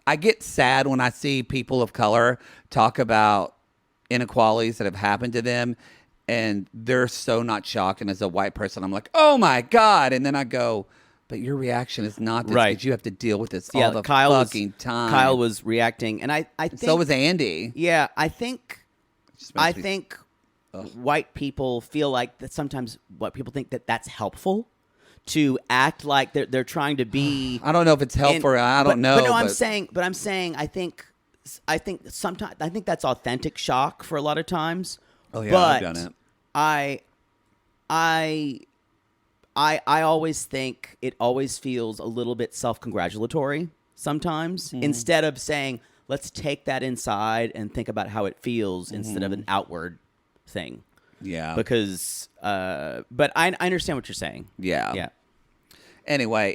I get sad when I see people of color talk about inequalities that have happened to them, and they're so not shocked. And as a white person, I'm like, oh my God. And then I go, but your reaction is not this, right, because you have to deal with this all the fucking time. Kyle was reacting, and I think so was Andy. Yeah, I think white people feel like that sometimes white people think that that's helpful. To act like they're trying to be. I don't know if it's helpful. I don't know. But no, I'm saying. I think sometimes that's authentic shock for a lot of times. Oh yeah, but I've done it. I always think it always feels a little bit self-congratulatory sometimes, instead of saying, let's take that inside and think about how it feels instead of an outward thing. Yeah. Because, but I understand what you're saying. Yeah. Yeah. anyway,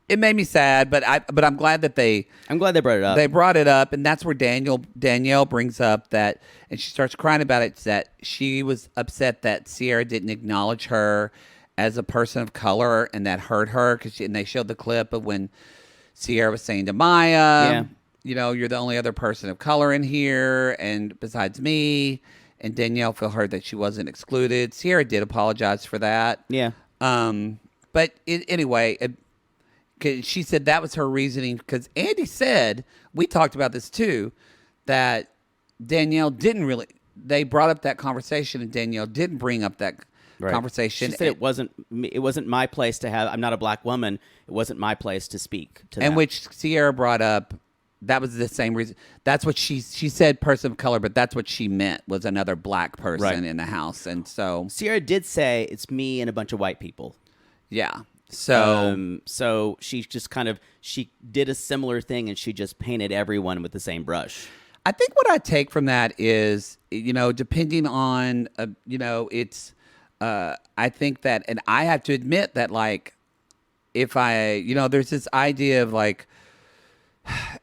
it made me sad, but I'm glad that I'm glad they brought it up. they brought it up, and that's where Danielle brings up that, and she starts crying about it, that she was upset that Sierra didn't acknowledge her as a person of color, and that hurt her, and they showed the clip of when Sierra was saying to Maya, you're the only other person of color in here, and besides me, and Danielle felt hurt that she wasn't excluded. Sierra did apologize for that. Yeah. But anyway, she said that was her reasoning, because Andy said, we talked about this too, that Danielle didn't really, they brought up that conversation and Danielle didn't bring up that conversation. She said it wasn't my place to have, I'm not a black woman, it wasn't my place to speak to and that. Which Sierra brought up, that was the same reason. That's what she said, person of color, but that's what she meant, was another black person in the house. And so Sierra did say it's me and a bunch of white people. yeah. So she just she did a similar thing, and she just painted everyone with the same brush. I think what I take from that is, depending on, it's, I think that, and I have to admit that, like, if there's this idea of, like,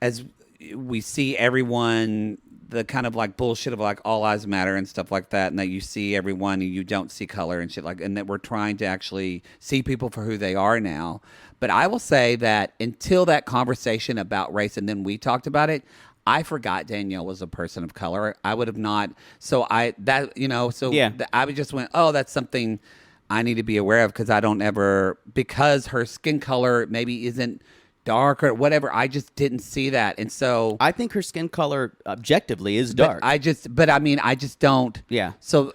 as we see everyone, the kind of like bullshit of like all lives matter and stuff like that, and that you see everyone and you don't see color and shit, like, and that we're trying to actually see people for who they are now. But I will say that until that conversation about race, and then we talked about it, I forgot Danielle was a person of color. I would have not. So I would just went, oh, that's something I need to be aware of, because I don't ever, because her skin color maybe isn't dark or whatever. I just didn't see that. And so I think her skin color objectively is dark. I just don't. Yeah. So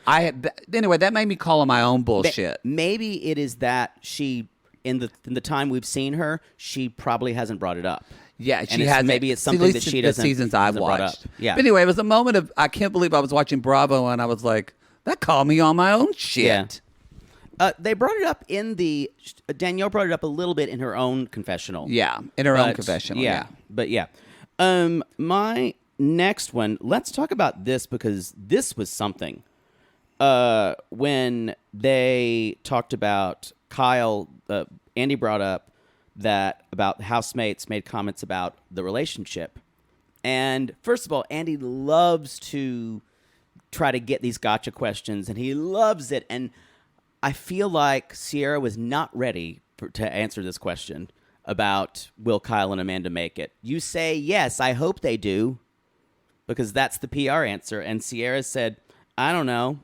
anyway, that made me call on my own bullshit. Maybe it is that she, in the time we've seen her, she probably hasn't brought it up. Yeah, she has. Maybe it's something that she doesn't. The seasons I've brought watched. Up. Yeah. But anyway, it was a moment of, I can't believe I was watching Bravo and I was like, that called me on my own shit. Yeah. They brought it up Danielle brought it up a little bit in her own confessional. Yeah, in her own confessional. Yeah. But yeah. My next one, let's talk about this, because this was something. When they talked about Kyle, Andy brought up that about housemates made comments about the relationship. And first of all, Andy loves to try to get these gotcha questions, and he loves it. And I feel like Sierra was not ready to answer this question about will Kyle and Amanda make it. You say, yes, I hope they do, because that's the PR answer. And Sierra said, I don't know,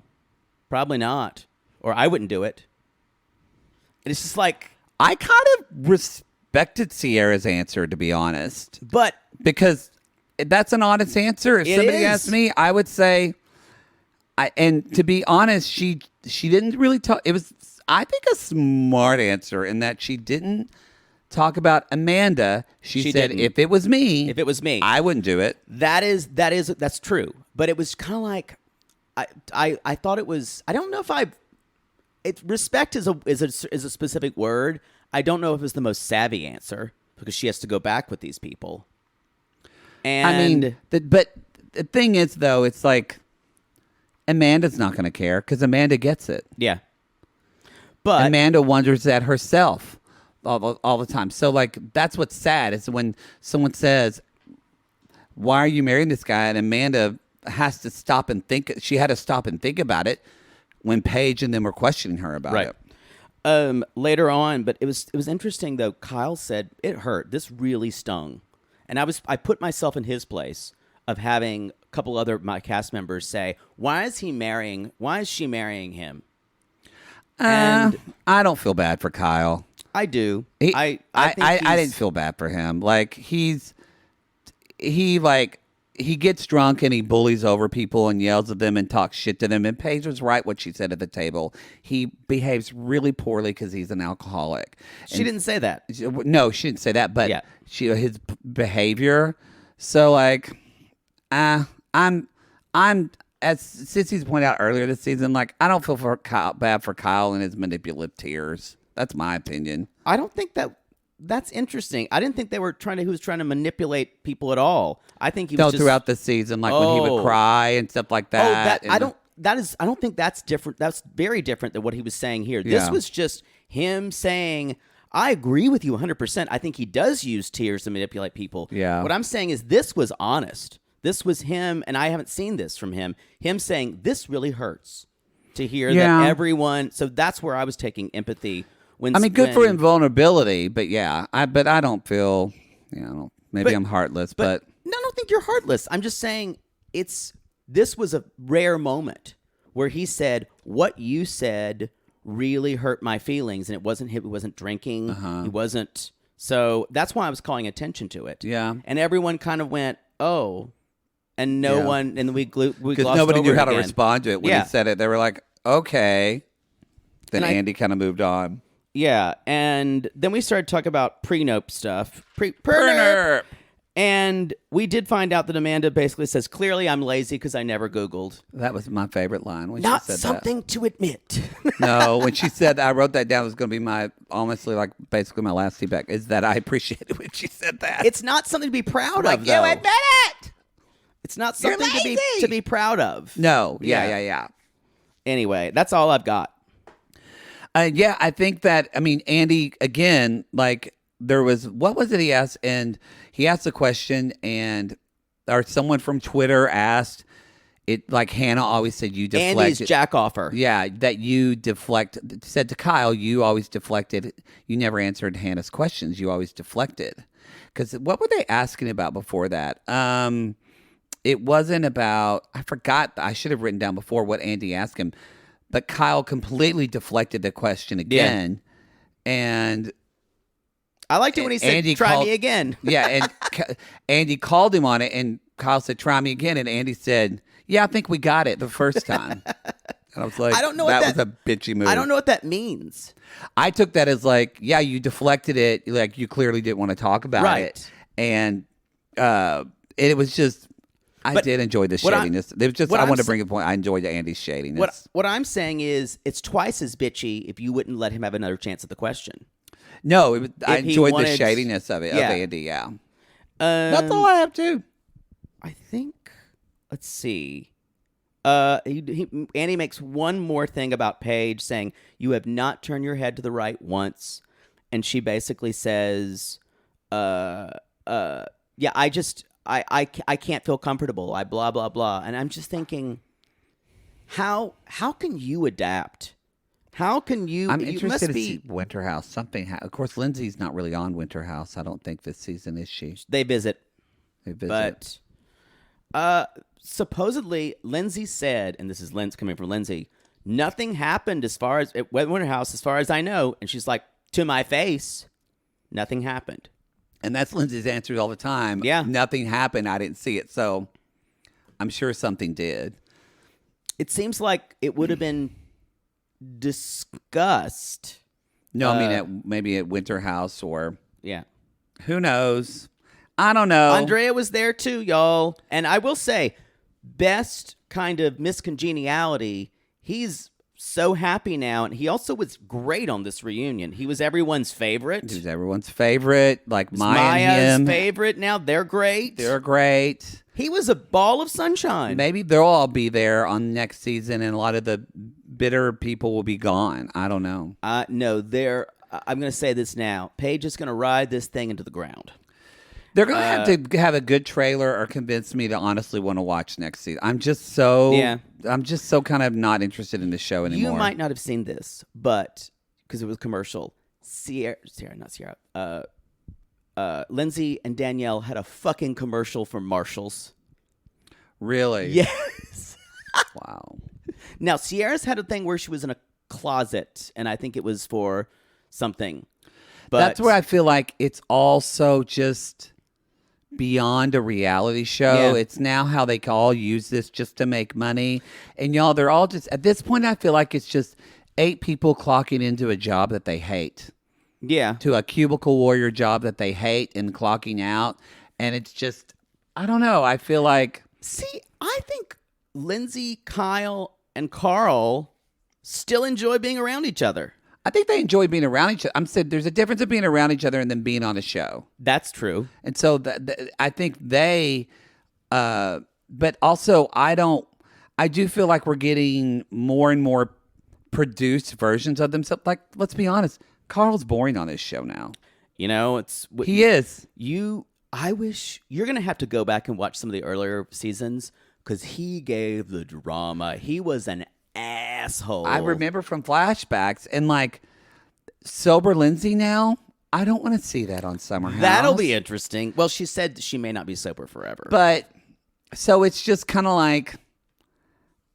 probably not, or I wouldn't do it. And it's just like, I kind of respected Sierra's answer, to be honest. But because that's an honest answer. If somebody asked me, I would say, and to be honest, she didn't really talk. It was, I think, a smart answer in that she didn't talk about Amanda. She said, didn't. if it was me, I wouldn't do it. That's true. But it was kind of like, I thought it was, I don't know if respect is a specific word. I don't know if it's the most savvy answer, because she has to go back with these people. And I mean, but the thing is, though, it's like, Amanda's not going to care, because Amanda gets it. Yeah. But Amanda wonders that herself all the time. So, like, that's what's sad, is when someone says, why are you marrying this guy? And Amanda has to stop and think. She had to stop and think about it when Paige and them were questioning her about it. Later on, but it was interesting, though. Kyle said, it hurt. This really stung. And I put myself in his place of having a couple other my cast members say, why is she marrying him? And I don't feel bad for Kyle. I do. I didn't feel bad for him. Like, he gets drunk and he bullies over people and yells at them and talks shit to them. And Paige was right what she said at the table. He behaves really poorly because he's an alcoholic. She didn't say that. No, she didn't say that. But his behavior. So, like, I'm as Sissy's pointed out earlier this season, like, I don't feel bad for Kyle and his manipulative tears. That's my opinion. I don't think that's interesting. I didn't think he was trying to manipulate people at all. I think he was just throughout the season, like when he would cry and stuff like that. I don't think that's different. That's very different than what he was saying here. This was just him saying, I agree with you 100%. I think he does use tears to manipulate people. Yeah. What I'm saying is this was honest. This was him, and I haven't seen this from him. Him saying, this really hurts to hear that everyone. So that's where I was taking empathy. Good for invulnerability, but yeah, I don't feel, maybe I'm heartless, but. No, I don't think you're heartless. I'm just saying this was a rare moment where he said, what you said really hurt my feelings, and it wasn't drinking. He wasn't. So that's why I was calling attention to it. Yeah. And everyone kind of went, oh, and no one, and we glossed over because nobody knew how to again. respond to it when he said it. They were like, okay. Then Andy kind of moved on. Yeah, and then we started talking about prenup stuff. Prenup. And we did find out that Amanda basically says, clearly I'm lazy because I never Googled. That was my favorite line when Not she said something that. to admit. No, when she said, I wrote that down, it was going to be honestly, basically my last feedback, is that I appreciated when she said that. It's not something to be proud of, you though. admit it! It's not something to be proud of. No, yeah. Anyway, that's all I've got. I think that, Andy, again, there was, what was it he asked? And he asked a question, or someone from Twitter asked it, Hannah always said you deflected. Andy's jack offer. Yeah, that you said to Kyle, you always deflected. You never answered Hannah's questions. You always deflected. Because what were they asking about before that? It wasn't about, I forgot, I should have written down before what Andy asked him. But Kyle completely deflected the question again. Yeah. And I liked it when he said, Andy try me again. Yeah, and Andy called him on it, and Kyle said, try me again. And Andy said, yeah, I think we got it the first time. And I was like, I don't know that was a bitchy move. I don't know what that means. I took that as yeah, you deflected it. You clearly didn't want to talk about it. And it was just, I did enjoy the shadiness. It was just, I wanted to bring a point. I enjoyed Andy's shadiness. What I'm saying is, it's twice as bitchy if you wouldn't let him have another chance at the question. No, I enjoyed the shadiness of it, of Andy, yeah. That's all I have, too. I think, let's see. Andy makes one more thing about Paige, saying, you have not turned your head to the right once. And she basically says, yeah, I can't feel comfortable. I blah, blah, blah. And I'm just thinking, how can you adapt? How can you? I'm interested to see Winter House. Something. Of course, Lindsay's not really on Winter House. I don't think this season, is she? They visit. But supposedly, Lindsay said, and this is coming from Lindsay, nothing happened as far as at Winter House, as far as I know. And she's like, to my face, nothing happened. And that's Lindsay's answers all the time. Yeah. Nothing happened. I didn't see it. So I'm sure something did. It seems like it would have been discussed. No, maybe at Winter House or... Yeah. Who knows? I don't know. Andrea was there too, y'all. And I will say, best kind of miscongeniality, he's so happy now. And he also was great on this reunion. He was everyone's favorite. He was everyone's favorite. Like Maya and Maya's him. favorite now. They're great. They're great. He was a ball of sunshine. Maybe they'll all be there on next season and a lot of the bitter people will be gone. I don't know. No, I'm going to say this now. Paige is going to ride this thing into the ground. They're going to have to have a good trailer or convince me to honestly want to watch next season. I'm just so kind of not interested in the show anymore. You might not have seen this, but because it was commercial, Lindsay and Danielle had a fucking commercial for Marshalls. Really? Yes. Wow. Now, Sierra's had a thing where she was in a closet, and I think it was for something. But that's where I feel like it's also just beyond a reality show. Yeah. It's now how they can all use this just to make money. And y'all, they're all just, at this point, I feel like it's just 8 people clocking into a job that they hate. Yeah. To a cubicle warrior job that they hate and clocking out. And it's just, I don't know. I feel like... See, I think Lindsay, Kyle, and Carl still enjoy being around each other. I think they enjoy being around each other. I'm saying there's a difference of being around each other and then being on a show. That's true. And so I think they, but also I do feel like we're getting more and more produced versions of themselves. Like, let's be honest, Carl's boring on this show now. You know, He is. I wish you're gonna have to go back and watch some of the earlier seasons because he gave the drama. He was an asshole. I remember from flashbacks and like sober Lindsay now. I don't want to see that on Summer House. That'll be interesting. Well, she said she may not be sober forever. But so it's just kind of like,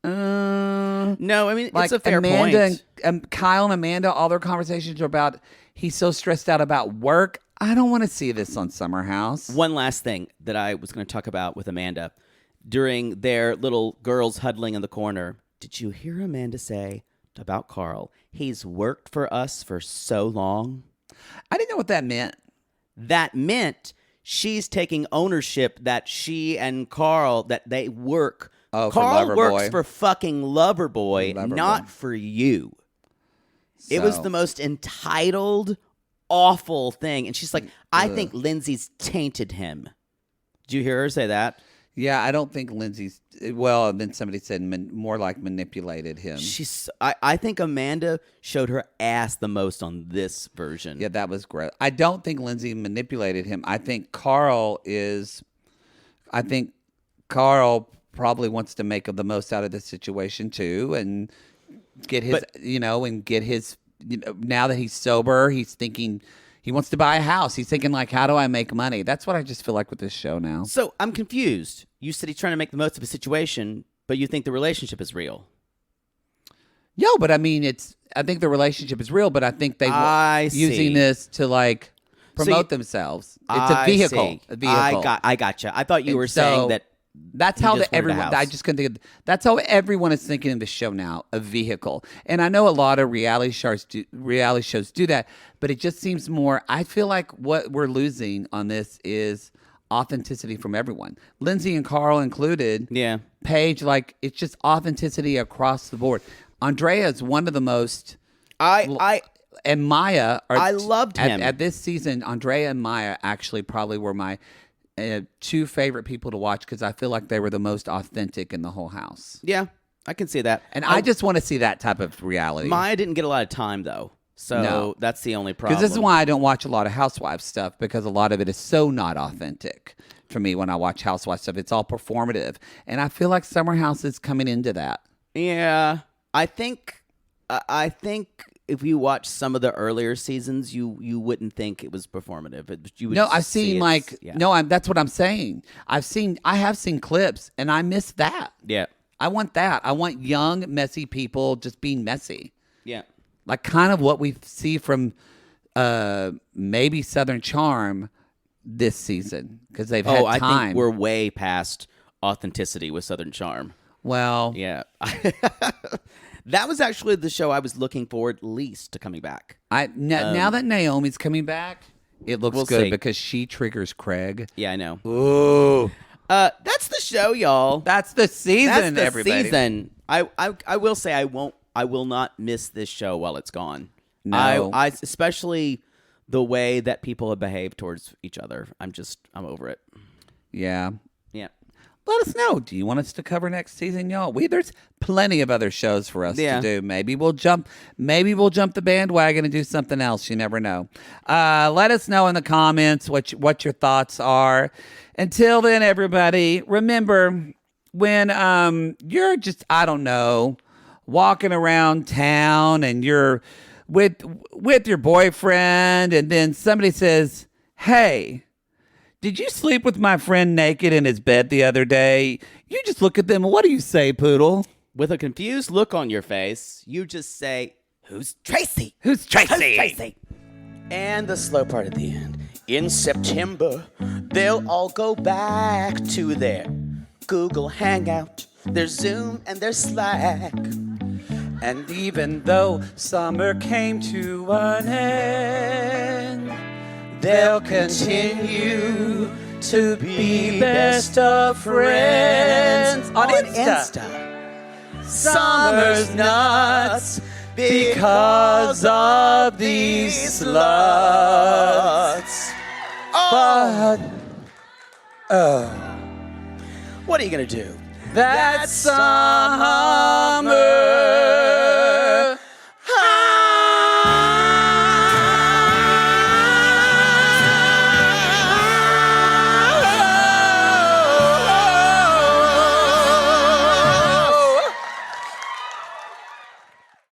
no, I mean like it's a fair Amanda point. and Kyle and Amanda, all their conversations are about he's so stressed out about work. I don't want to see this on Summer House. One last thing that I was going to talk about with Amanda during their little girls huddling in the corner. Did you hear Amanda say about Carl? He's worked for us for so long. I didn't know what that meant. That meant she's taking ownership that she and Carl, that they work. Oh, for Carl works Loverboy. for fucking Loverboy, Loverboy. not for you. It was So- the most entitled, awful thing. And she's like, I think Lindsay's tainted him. Did you hear her say that? Yeah, I don't think Lindsay's. Well, then somebody said more like manipulated him. I think Amanda showed her ass the most on this version. Yeah, that was great. I don't think Lindsay manipulated him. I think Carl probably wants to make the most out of the situation too, and get his, now that he's sober, he's thinking he wants to buy a house. He's thinking like, how do I make money? That's what I just feel like with this show now. So I'm confused. You said he's trying to make the most of a situation, but you think the relationship is real. Yo, but I mean, I think the relationship is real, but I think they I see. using this to like promote themselves. It's a vehicle. See. A vehicle. I gotcha. I thought you And were saying so that. That's he how just wanted a everyone. house. I just couldn't think of. That's how everyone is thinking of the show now. A vehicle, and I know a lot of reality shows do that, but it just seems more. I feel like what we're losing on this is authenticity from everyone. Lindsay and Carl included. Yeah. Paige, like it's just authenticity across the board. Andrea is one of the most. And Maya. I loved him. At this season. Andrea and Maya actually probably were my two favorite people to watch because I feel like they were the most authentic in the whole house. Yeah, I can see that. And I just want to see that type of reality. Maya didn't get a lot of time though, so No. that's the only problem. Because this is why I don't watch a lot of Housewives stuff, because a lot of it is so not authentic for me when I watch Housewives stuff. It's all performative. And I feel like Summer House is coming into that. Yeah, I think if you watch some of the earlier seasons, you wouldn't think it was performative. You would No, I've see seen it's- like yeah. no, that's what I'm saying. I have seen clips and I miss that. Yeah, I want that. I want young, messy people just being messy. yeah. Like kind of what we see from maybe Southern Charm this season because they've had I time. think we're way past authenticity with Southern Charm. well, Yeah. That was actually the show I was looking forward least to coming back. now that Naomi's coming back, it looks We'll good see. because she triggers Craig. Yeah, I know. Ooh, That's the show, y'all. that's the season. That's the everybody. season. I will say I will not miss this show while it's gone. No. I especially the way that people have behaved towards each other. I'm over it. Yeah. Yeah. Let us know. Do you want us to cover next season, y'all? There's plenty of other shows for us to do. Maybe we'll jump the bandwagon and do something else. You never know. Let us know in the comments what your thoughts are. Until then, everybody, remember when you're just, I don't know, walking around town and you're with your boyfriend and then somebody says, "Hey, did you sleep with my friend naked in his bed the other day?" You just look at them. What do you say, Poodle? With a confused look on your face, you just say, "Who's Tracy? Who's Tracy? Who's Tracy?" And the slow part at the end. In September, they'll all go back to their Google Hangout, their Zoom, and their Slack. And even though summer came to an end, they'll continue to be best of friends on Insta. Summer's nuts because of these sluts. But what are you gonna do? That summer